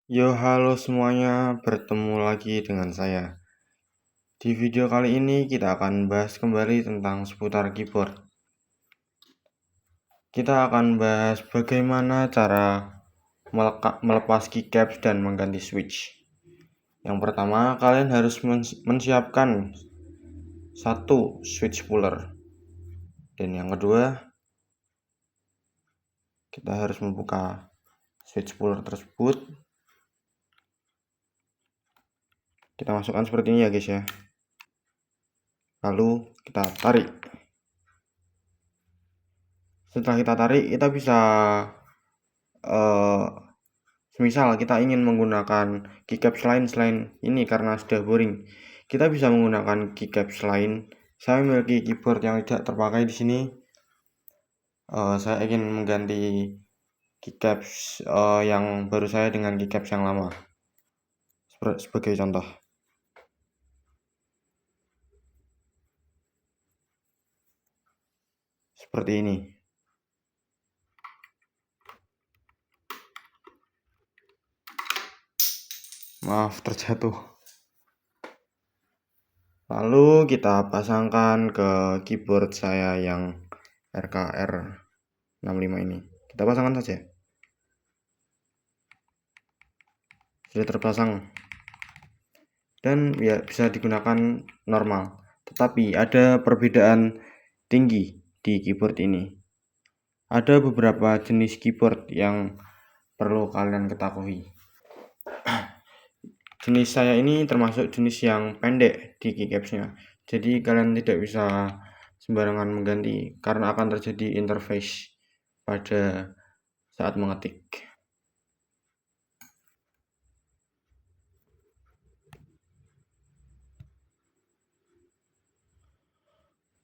Yo, halo semuanya, bertemu lagi dengan saya. Di video kali ini kita akan bahas kembali tentang seputar keyboard. Kita akan bahas bagaimana cara melepas keycaps dan mengganti switch. Yang pertama, kalian harus menyiapkan satu switch puller. Dan yang kedua, kita harus membuka switch puller tersebut. Kita masukkan seperti ini ya guys ya. Lalu kita tarik. Setelah kita tarik, kita bisa semisal kita ingin menggunakan keycaps lain selain ini karena sudah boring, kita bisa menggunakan keycaps lain. Saya memiliki keyboard yang tidak terpakai di sini. Saya ingin mengganti keycaps yang baru saya dengan keycaps yang lama. Sebagai contoh, seperti ini. Maaf, terjatuh. Lalu kita pasangkan ke keyboard saya yang RKR65 ini. Kita pasangkan saja. Sudah terpasang dan ya bisa digunakan normal. Tetapi ada perbedaan tinggi di keyboard ini. Ada beberapa jenis keyboard yang perlu kalian ketahui. Jenis saya ini termasuk jenis yang pendek di keycapsnya, jadi kalian tidak bisa sembarangan mengganti karena akan terjadi interface pada saat mengetik.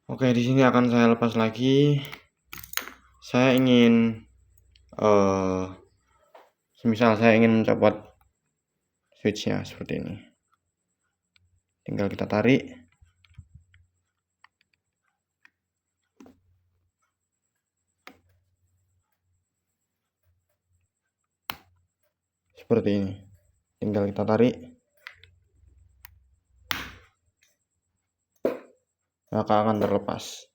Oke, di sini akan saya lepas lagi. Saya ingin semisal saya ingin mencopot switchnya seperti ini, tinggal kita tarik. Seperti ini, tinggal kita tarik, maka akan terlepas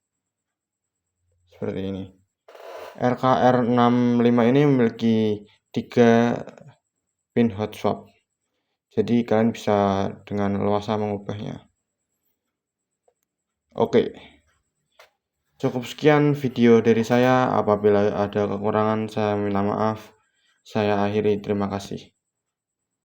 seperti ini. RKR65 ini memiliki 3 pin hot swap, jadi kalian bisa dengan leluasa mengubahnya. Oke, cukup sekian video dari saya. Apabila ada kekurangan, saya minta maaf. Saya akhiri, terima kasih.